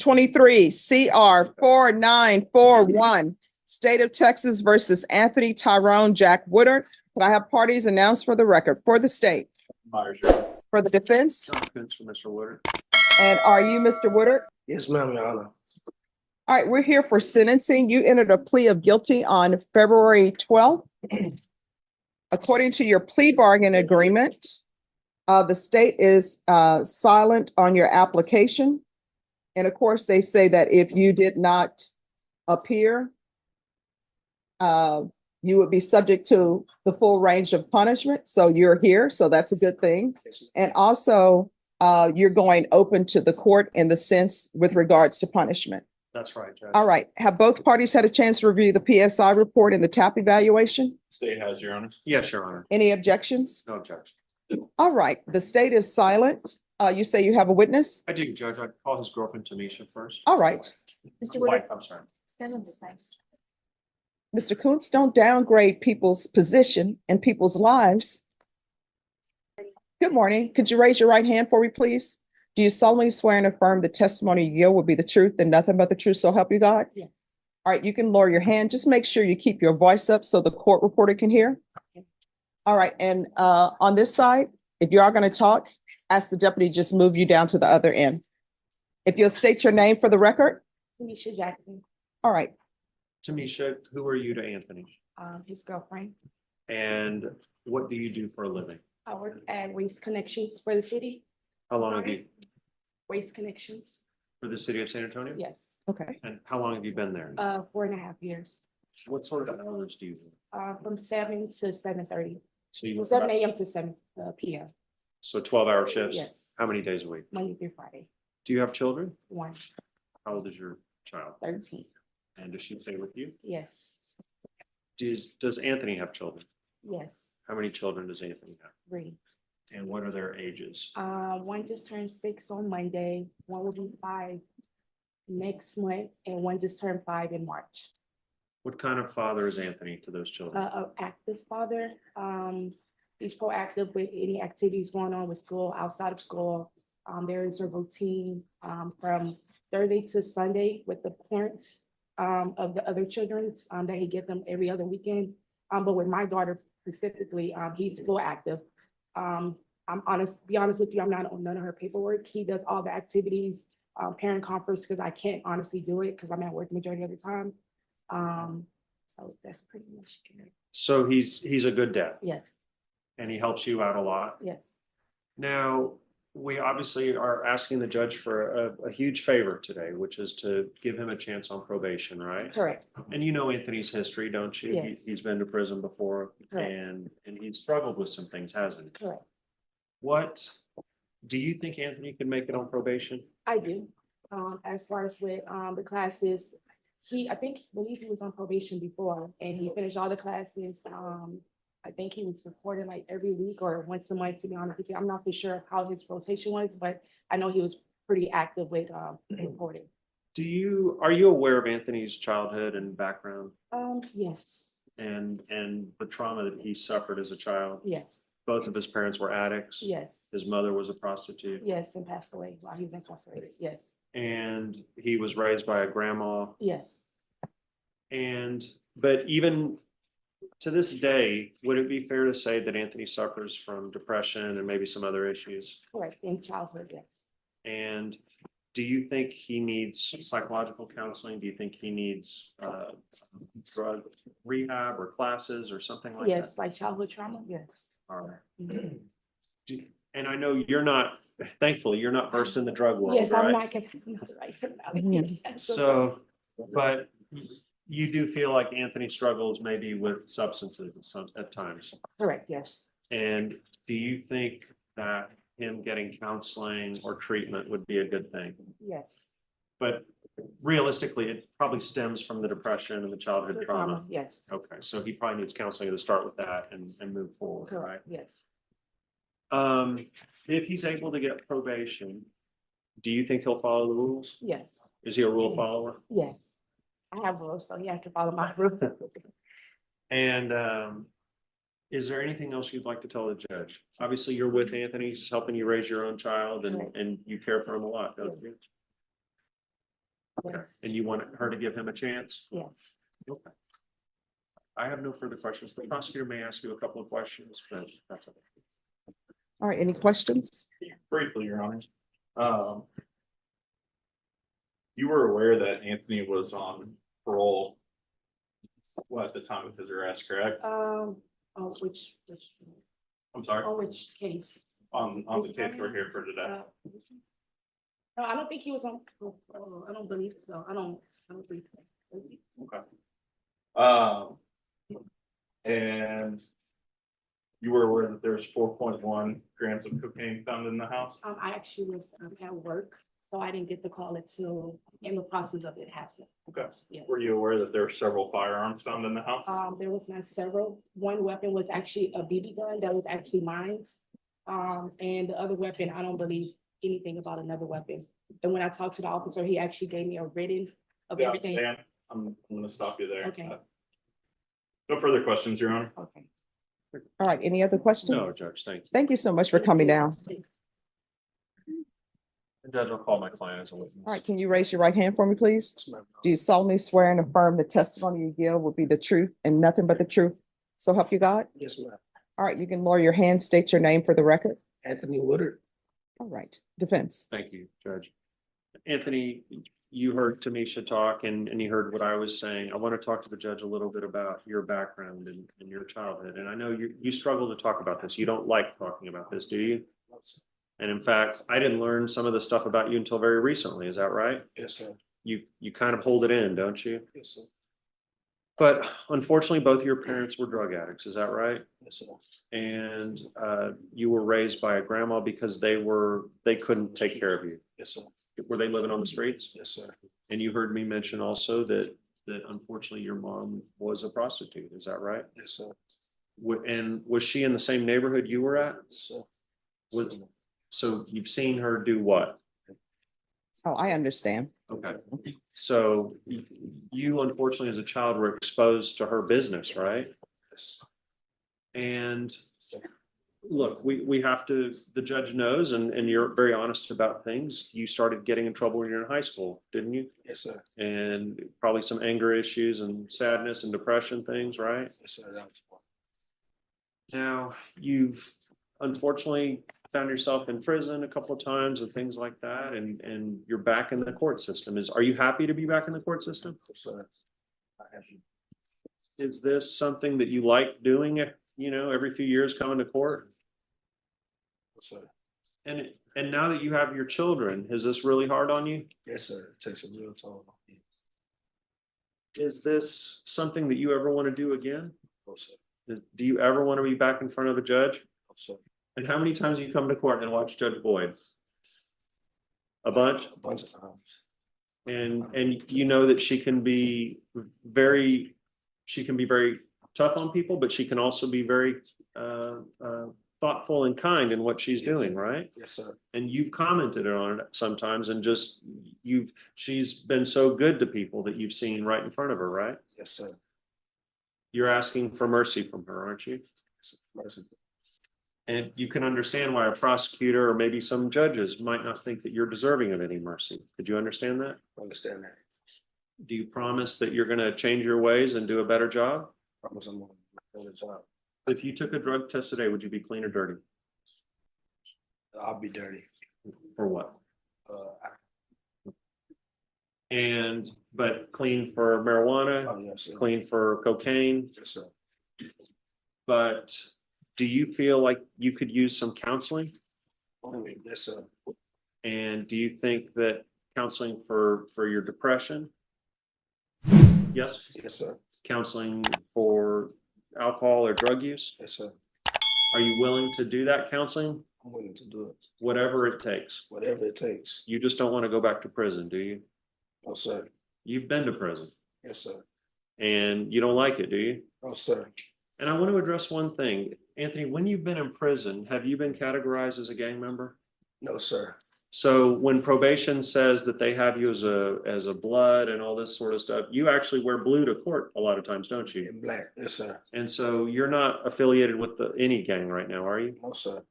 23 CR 4941, State of Texas versus Anthony Tyrone Jack Woodard. Can I have parties announced for the record for the state? Myers, Your Honor. For the defense? Defense for Mr. Woodard. And are you Mr. Woodard? Yes, ma'am, Your Honor. All right, we're here for sentencing. You entered a plea of guilty on February 12th. According to your plea bargain agreement, the state is silent on your application. And of course, they say that if you did not appear, you would be subject to the full range of punishment. So you're here, so that's a good thing. And also, you're going open to the court in the sense with regards to punishment. That's right, Judge. All right. Have both parties had a chance to review the PSI report and the TAP evaluation? State has, Your Honor. Yes, Your Honor. Any objections? No objection. All right. The state is silent. You say you have a witness? I do, Judge. I'd call his girlfriend Tamisha first. All right. Mr. Woodard, Wife, I'm sorry. Stand on the side. Mr. Kuntz, don't downgrade people's position and people's lives. Good morning. Could you raise your right hand for me, please? Do you solemnly swear and affirm the testimony you give will be the truth and nothing but the truth, so help you God? Yeah. All right, you can lower your hand. Just make sure you keep your voice up so the court reporter can hear. All right, and on this side, if you are going to talk, ask the deputy just move you down to the other end. If you'll state your name for the record. Tamisha Jackson, All right. Tamisha, who are you to Anthony? his girlfriend. And what do you do for a living? I work at Waste Connections for the city. How long have you, Waste Connections, for the city of San Antonio? yes. Okay. And how long have you been there? 4.5 years, What sort of hours do you do? from 7 to 7:30, So you work 7 about, a.m. to 7 p.m. so 12-hour shifts? Yes, How many days a week? Monday through Friday, Do you have children? 1, How old is your child? 13, And does she stay with you? yes, Does Anthony have children? yes, How many children does Anthony have? 3. And what are their ages? One just turned 6 on Monday, one will be 5 next month, and one just turned 5 in March. What kind of father is Anthony to those children? A active father. He's proactive with any activities going on with school, outside of school. There is a routine from Thursday to Sunday with the parents of the other children that he get them every other weekend. But with my daughter specifically, he's full active. Be honest with you, I'm not on none of her paperwork. He does all the activities, parent conference, because I can't honestly do it because I'm at work the majority of the time. So that's pretty much it. So he's a good dad Yes, and he helps you out a lot. yes, Now, we obviously are asking the judge for a huge favor today, which is to give him a chance on probation, right? correct. And you know Anthony's history, don't you? Yes. He's been to prison before Correct. and he's struggled with some things, hasn't he? Correct. What, do you think Anthony can make it on probation? I do. As far as with the classes, I believe he was on probation before and he finished all the classes. I think he was reporting like every week or once a month, to be honest with you. I'm not for sure how his rotation was, but I know he was pretty active with reporting. Are you aware of Anthony's childhood and background Yes, and the trauma that he suffered as a child? yes, Both of his parents were addicts. yes, His mother was a prostitute. yes, and passed away while he was incarcerated. Yes, And he was raised by a grandma. yes, But even to this day, would it be fair to say that Anthony suffers from depression and maybe some other issues? correct. In childhood, yes. And do you think he needs psychological counseling? Do you think he needs drug rehab or classes or something like that? Yes, like childhood trauma, yes. All right. Mhm. And I know you're not, thankfully, you're not versed in the drug world, Yes, I'm right? not, because I'm not the right terminology. So, but you do feel like Anthony struggles maybe with substances at times. Correct, yes. And do you think that him getting counseling or treatment would be a good thing? Yes. But realistically, it probably stems from the depression and the childhood The trauma. Yes, Okay, so he probably needs counseling to start with that and move forward, right? correct, yes. If he's able to get probation, do you think he'll follow the rules? Yes, Is he a rule follower? yes. I have rules, so he has to follow my rules. And is there anything else you'd like to tell the judge? Obviously, you're with Anthony, he's helping you raise your own child Right. and you care for him a lot, don't you? Okay, Yes. and you want her to give him a chance? Yes. Okay. I have no further questions. The prosecutor may ask you a couple of questions, but that's okay. All right, any questions? Briefly, Your Honors. You were aware that Anthony was on parole, well, at the time of his arrest, correct? Oh, which, I'm sorry, which case? on the case we're here for today. No, I don't think he was on, I don't believe so. I don't believe so. Is he? Okay. And you were aware that there's 4.1 grams of cocaine found in the house? I actually was at work, so I didn't get the call until in the process of it happening. Okay. Yeah. Were you aware that there were several firearms found in the house? There was not several. One weapon was actually a BB gun that was actually mine. And the other weapon, I don't believe anything about another weapon. And when I talked to the officer, he actually gave me a written of Yeah, everything. Dan, I'm gonna stop you there. Okay. No further questions, Your Honor. Okay. All right, any other questions? No, Judge, thank you. Thank you so much for coming down. And Judge, I'll call my client as a witness. All right, can you raise your right hand for me, please? Do you solemnly swear and affirm the testimony you give will be the truth and nothing but the truth? So help you God? Yes, ma'am. All right, you can lower your hand, state your name for the record. Anthony Woodard. All right, defense. Thank you, Judge. Anthony, you heard Tamisha talk and you heard what I was saying. I want to talk to the judge a little bit about your background and your childhood. And I know you struggle to talk about this. You don't like talking about this, do you? And in fact, I didn't learn some of the stuff about you until very recently. Is that right? Yes, sir. You kind of hold it in, don't you? Yes, sir. But unfortunately, both of your parents were drug addicts. Is that right? Yes, sir. And you were raised by a grandma because they couldn't take care of you. Yes, sir. Were they living on the streets? Yes, sir. And you heard me mention also that unfortunately your mom was a prostitute. Is that right? Yes, sir. And was she in the same neighborhood you were at? Yes, sir. Was- So you've seen her do what? Oh, I understand. Okay. So you unfortunately as a child were exposed to her business, right? Yes. And look, we have to, the judge knows, and you're very honest about things. You started getting in trouble when you were in high school, didn't you? Yes, sir. And probably some anger issues and sadness and depression things, right? Yes, sir. That was one. Now, you've unfortunately found yourself in prison a couple of times and things like that, and you're back in the court system. Are you happy to be back in the court system? Yes, sir. I have you. Is this something that you like doing, every few years coming to court? Yes, sir. And now that you have your children, is this really hard on you? Yes, sir. It takes a real toll on me. Is this something that you ever want to do again? Yes, sir. Do you ever want to be back in front of a judge? Yes, sir. And how many times have you come to court and watched Judge Boyd? A bunch? A bunch of times. And you know that she can be very tough on people, but she can also be very thoughtful and kind in what she's doing, right? Yes, sir. And you've commented on it sometimes and just she's been so good to people that you've seen right in front of her, right? Yes, sir. You're asking for mercy from her, aren't you? Mercy. And you can understand why a prosecutor or maybe some judges might not think that you're deserving of any mercy. Did you understand that? I understand that. Do you promise that you're going to change your ways and do a better job? Promise I'm going to do a better job. If you took a drug test today, would you be clean or dirty? I'll be dirty. For what? I- But clean for marijuana, Oh, yes, sir. clean for cocaine, Yes, sir. but do you feel like you could use some counseling? Yes, sir. And do you think that counseling for your depression? Yes, Yes, sir. counseling for alcohol or drug use? Yes, sir. Are you willing to do that counseling? I'm willing to do it. Whatever it takes. Whatever it takes. You just don't want to go back to prison, do you? No, sir. You've been to prison Yes, sir. and you don't like it, do you? No, sir. And I want to address one thing. Anthony, when you've been in prison, have you been categorized as a gang member? No, sir. So when probation says that they have you as a blood and all this sort of stuff, you actually wear blue to court a lot of times, don't you? In black. Yes, sir. And so you're not affiliated with any gang right now, are you? No, sir.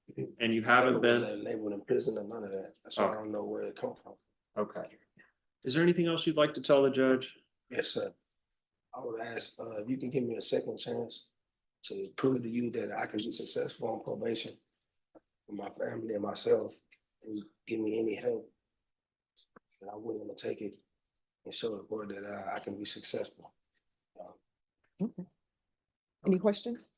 And you haven't been? Labeled in prison or none of that. That's why I don't know where it come from. Okay. Is there anything else you'd like to tell the judge? Yes, sir. I would ask, if you can give me a second chance to prove to you that I can be successful on probation for my family and myself, and give me any help, and I'm willing to take it and show the board that I can be successful. Any questions?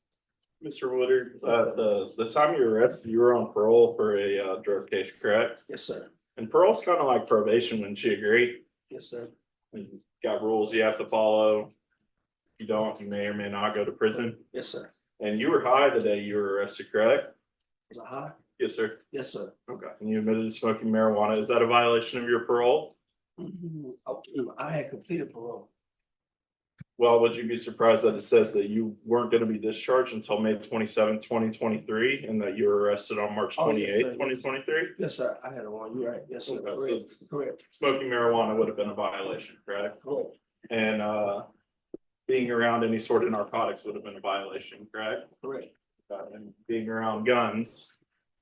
Mr. Woodard, the time you were arrested, you were on parole for a drug case, correct? Yes, sir. And parole's kind of like probation, wouldn't you agree? Yes, sir. You got rules you have to follow. If you don't, you may or may not go to prison. Yes, sir. And you were high the day you were arrested, correct? Was I high? Yes, sir. Yes, sir. Okay. And you admitted to smoking marijuana. Is that a violation of your parole? Okay, I had completed parole. Well, would you be surprised that it says that you weren't going to be discharged until May 27th, 2023, and that you were arrested on March Oh, yeah, 28th, yeah. 2023? Yes, sir. I had one. You're right. Yes, sir. Okay, so- Correct. Correct. Smoking marijuana would have been a violation, correct? Correct. And being around any sort of narcotics would have been a violation, correct? Correct. And being around guns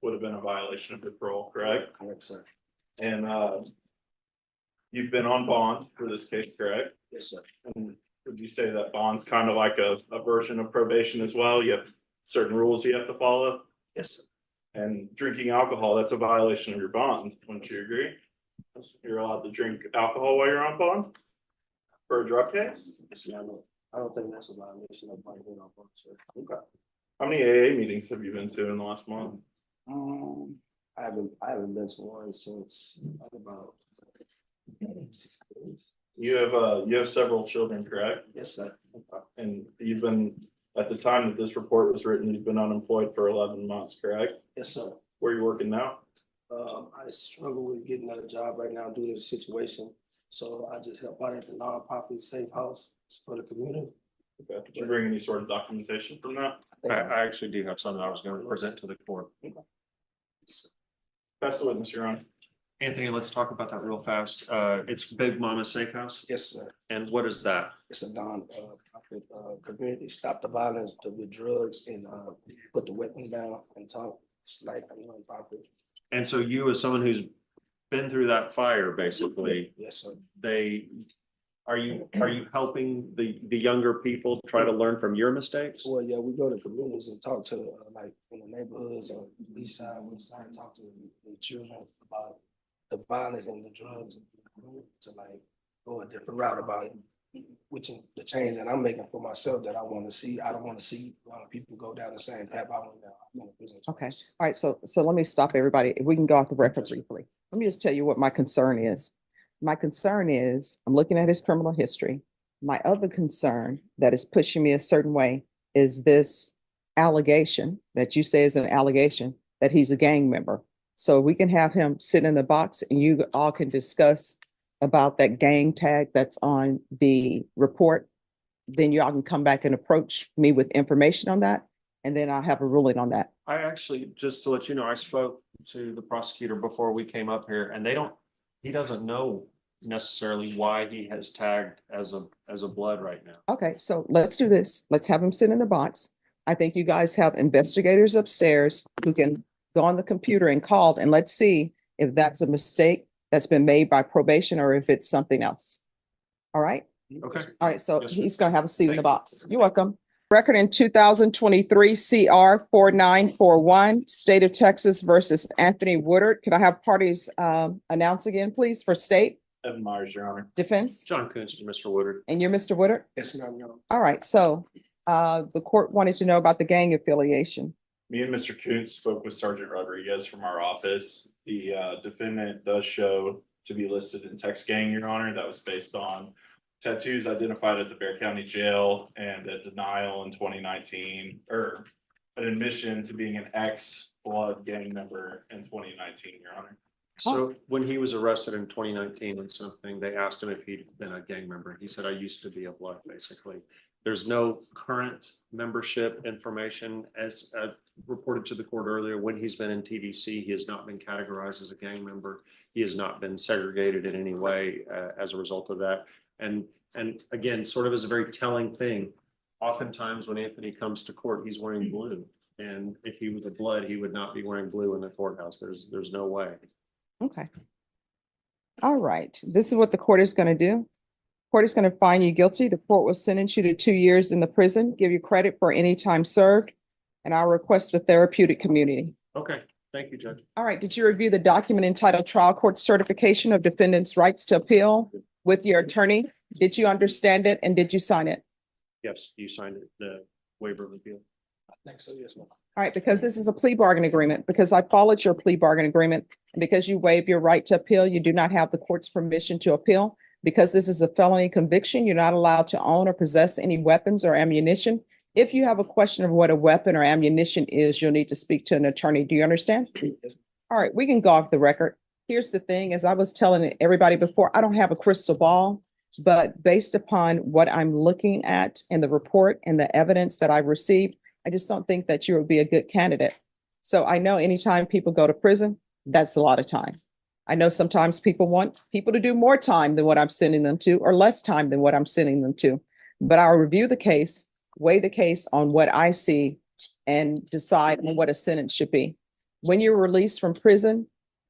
would have been a violation of your parole, correct? Correct, sir. And you've been on bond for this case, correct? Yes, sir. And would you say that bond's kind of like a version of probation as well? You have certain rules you have to follow? Yes, sir. And drinking alcohol, that's a violation of your bond, wouldn't you agree? You're allowed to drink alcohol while you're on bond? For a drug case? Yes, sir. I don't think that's a violation of my law, sir. Okay. How many AA meetings have you been to in the last month? I haven't been to one since about 6 days. You have several children, correct? Yes, sir. And you've been, at the time that this report was written, you've been unemployed for 11 months, correct? Yes, sir. Where are you working now? I struggle with getting a job right now due to the situation. So I just help out at the nonprofit safe house for the community. Okay. Did you bring any sort of documentation from that? I actually do have something I was going to present to the court. Pass the witness, Your Honor. Anthony, let's talk about that real fast. It's Big Mama Safe House. Yes, sir. And what is that? It's a non-profit community, stop the violence with drugs and put the weapons down and talk. It's like a non-profit. And so you, as someone who's been through that fire, basically, Yes, sir. are you helping the younger people try to learn from your mistakes? Well, yeah, we go to communities and talk to like in the neighborhoods or east side, west side, talk to the children about the violence and the drugs to like go a different route about it. Which is the change that I'm making for myself that I want to see. I don't want to see people go down the same path I went down. I'm in a prison Okay. twice. All right, so let me stop everybody. If we can go off the record briefly. Let me just tell you what my concern is. My concern is, I'm looking at his criminal history. My other concern that is pushing me a certain way is this allegation that you say is an allegation that he's a gang member. So we can have him sit in the box and you all can discuss about that gang tag that's on the report. Then y'all can come back and approach me with information on that. And then I'll have a ruling on that. I actually, just to let you know, I spoke to the prosecutor before we came up here and he doesn't know necessarily why he has tagged as a blood right now. Okay, so let's do this. Let's have him sit in the box. I think you guys have investigators upstairs who can go on the computer and call, and let's see if that's a mistake that's been made by probation or if it's something else. All right? Okay. All right, so Yes, sir. he's gonna have a seat in the Thank you. box. You're welcome. Record in 2023 CR 4941, State of Texas versus Anthony Woodard. Could I have parties announce again, please, for state Evan Myers, Your Honor. defense? John Coons to Mr. Woodard. And you're Mr. Woodard? Yes, ma'am. No. All right, so the court wanted to know about the gang affiliation. Me and Mr. Koontz spoke with Sergeant Rodriguez from our office. The defendant does show to be listed in Tex Gang, Your Honor. That was based on tattoos identified at the Bexar County Jail and a denial in 2019, or an admission to being an ex-blood gang member in 2019, Your Honor. So when he was arrested in 2019 and something, they asked him if he'd been a gang member. He said, I used to be a blood, basically. There's no current membership information as reported to the court earlier. When he's been in TDC, he has not been categorized as a gang member. He has not been segregated in any way as a result of that. And again, sort of as a very telling thing, oftentimes when Anthony comes to court, he's wearing blue. And if he was a blood, he would not be wearing blue in the courthouse. There's no way. Okay. All right, this is what the court is going to do. Court is going to find you guilty. The court will sentence you to 2 years in the prison, give you credit for any time served, and I'll request the therapeutic community. Okay, thank you, Judge. All right, did you review the document entitled Trial Court Certification of Defendant's Rights to Appeal with your attorney? Did you understand it and did you sign it? Yes, you signed it, the waiver of appeal. I think so, yes, ma'am. All right, because this is a plea bargain agreement, because I followed your plea bargain agreement, and because you waive your right to appeal, you do not have the court's permission to appeal. Because this is a felony conviction, you're not allowed to own or possess any weapons or ammunition. If you have a question of what a weapon or ammunition is, you'll need to speak to an attorney. Do you understand? Yes. All right, we can go off the record. Here's the thing, as I was telling everybody before, I don't have a crystal ball, but based upon what I'm looking at in the report and the evidence that I've received, I just don't think that you would be a good candidate. So I know anytime people go to prison, that's a lot of time. I know sometimes people want people to do more time than what I'm sending them to, or less time than what I'm sending them to. But I'll review the case, weigh the case on what I see, and decide on what a sentence should be. When you're released from prison,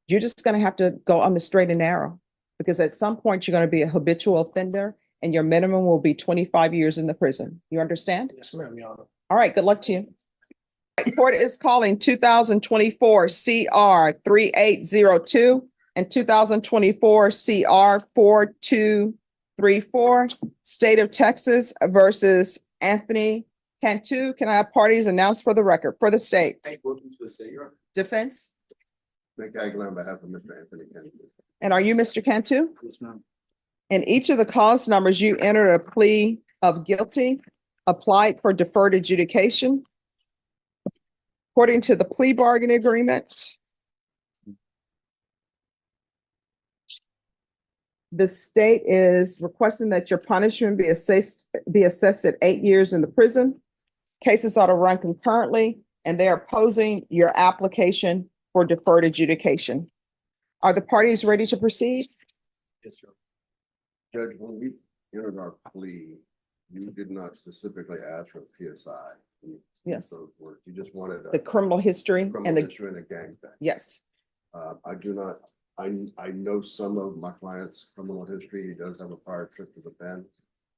you're just going to have to go on the straight and narrow, because at some point you're going to be a habitual offender and your minimum will be 25 years in the prison. You understand? Yes, ma'am, Your Honor. All right, good luck to you. Court is calling 2024 CR 3802 and 2024 CR 4234, State of Texas versus Anthony Cantu. Can I have parties announced for the record for the state? Defense? Nick Aguilar on behalf of Mr. Anthony Kennedy. And are you Mr. Cantu? Yes, ma'am. In each of the cause numbers, you entered a plea of guilty, applied for deferred adjudication. According to the plea bargain agreement, the state is requesting that your punishment be assessed at 8 years in the prison. Cases ought to run concurrently, and they are opposing your application for deferred adjudication. Are the parties ready to proceed? Yes, sir. Judge, when we entered our plea, you did not specifically ask for PSI. You Yes. used those words. You just wanted The criminal history criminal and the, history and a gang thing. yes. I do not, I know some of my client's criminal history. He does have a prior trip to the pen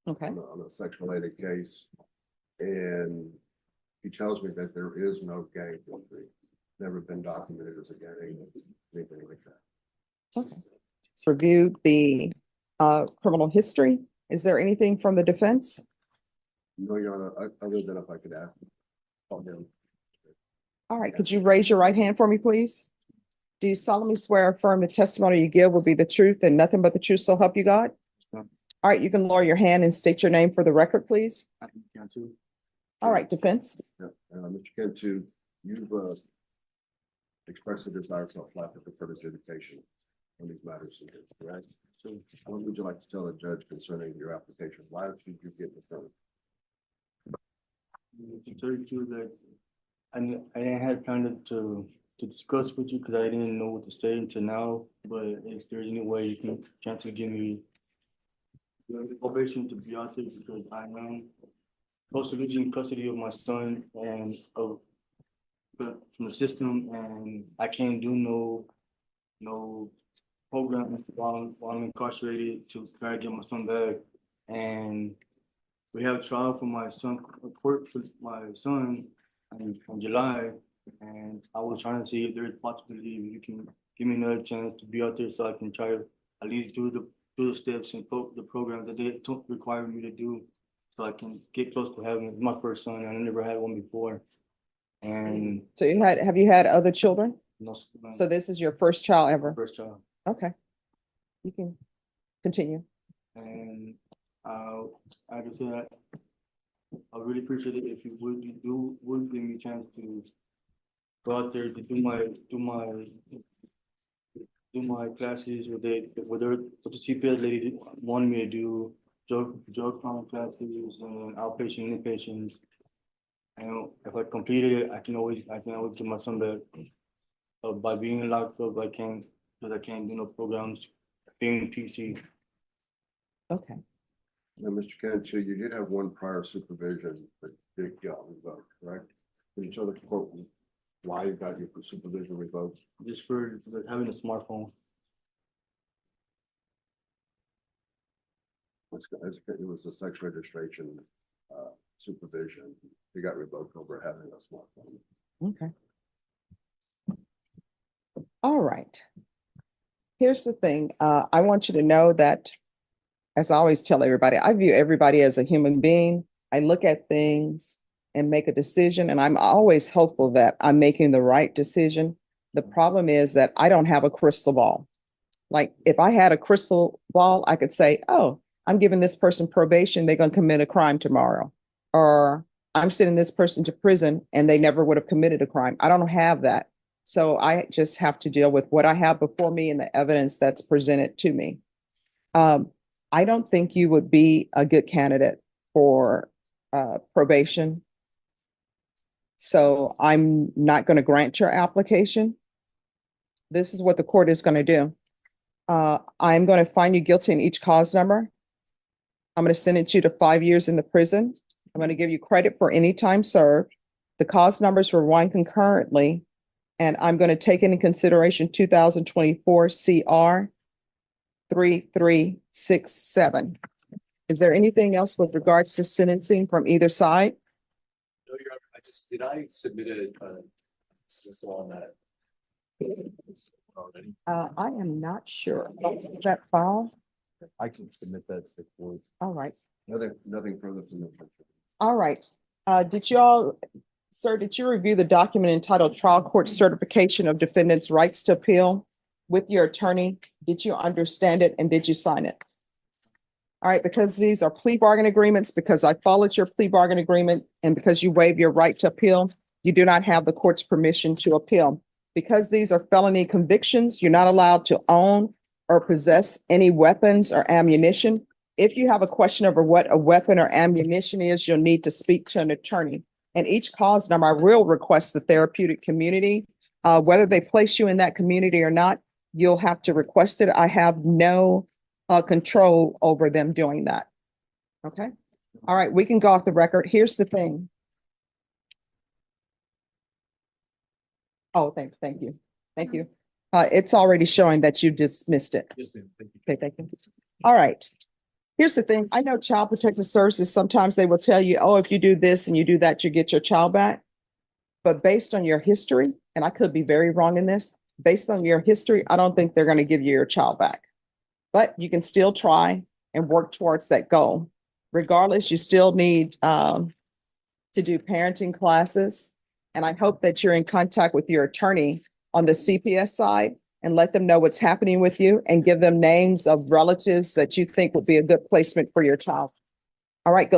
Okay. on a sex-related case. And he tells me that there is no gang history, never been documented as a gang, anything like that. Okay. Reviewed the criminal history. Is there anything from the defense? No, Your Honor, other than if I could ask. Call him. All right, could you raise your right hand for me, please? Do you solemnly swear or affirm the testimony you give will be the truth and nothing but the truth, so help you God? ma'am. All right, you can lower your hand and state your name for the record, please. Cantu. All right, defense. Yeah, Mr. Cantu, you've expressed a desire to apply for deferred adjudication on these matters, correct? So, What would you like to tell the judge concerning your application? Why should you get deferred? to tell you the truth, like, I had planned to discuss with you because I didn't know what to say until now, but if there's any way you can chance to give me the probation to be out there, because I am supposed to be in custody of my son and from the system, and I can't do no program while I'm incarcerated to try to get my son back. And we have a trial for my son, a court for my son in July, and I was trying to see if there's a possibility you can give me another chance to be out there so I can try to at least do the steps and the programs that they require me to do, so I can get close to having my first son, and I never had one before. And So have you had other children? no, So this is your first child ever? first child. Okay. You can continue. And I just said, I really appreciate it if you would give me a chance to go out there to do my classes with the CPS lady wanted me to do drug crime classes and outpatient, inpatient. And if I completed it, I can always get my son back. By being locked up, because I can't do no programs, being PC. Okay. Now, Mr. Cantu, you did have one prior supervision that did get revoked, correct? Can you tell the court why you got your supervision revoked? Just for having a smartphone. It was the sex registration supervision. He got revoked over having a smartphone. Okay. All right. Here's the thing. I want you to know that, as I always tell everybody, I view everybody as a human being. I look at things and make a decision, and I'm always hopeful that I'm making the right decision. The problem is that I don't have a crystal ball. Like if I had a crystal ball, I could say, oh, I'm giving this person probation, they're going to commit a crime tomorrow. Or I'm sending this person to prison and they never would have committed a crime. I don't have that. So I just have to deal with what I have before me and the evidence that's presented to me. I don't think you would be a good candidate for probation. So I'm not going to grant your application. This is what the court is going to do. I'm going to find you guilty in each cause number. I'm going to sentence you to 5 years in the prison. I'm going to give you credit for any time served. The cause numbers were run concurrently, and I'm going to take into consideration 2024 CR 3367. Is there anything else with regards to sentencing from either side? No, Your Honor, did I submit a dismissal on that? Already? I am not sure. That file? I can submit that to the court. All right. Nothing further from the. All right. Sir, did you review the document entitled Trial Court Certification of Defendant's Rights to Appeal with your attorney? Did you understand it and did you sign it? All right, because these are plea bargain agreements, because I followed your plea bargain agreement, and because you waive your right to appeal, you do not have the court's permission to appeal. Because these are felony convictions, you're not allowed to own or possess any weapons or ammunition. If you have a question over what a weapon or ammunition is, you'll need to speak to an attorney. And each cause number, I will request the therapeutic community, whether they place you in that community or not, you'll have to request it. I have no control over them doing that. Okay. All right. We can go off the record. Here's the thing. Oh, thank you. Thank you. It's already showing that you dismissed it. Yes, ma'am. Thank you. Okay, thank you. All right. Here's the thing. I know Child Protective Services, sometimes they will tell you, oh, if you do this and you do that, you get your child back. But based on your history, and I could be very wrong in this, based on your history, I don't think they're going to give you your child back. But you can still try and work towards that goal. Regardless, you still need to do parenting classes. And I hope that you're in contact with your attorney on the CPS side and let them know what's happening with you and give them names of relatives that you think would be a good placement for your child. All right, go.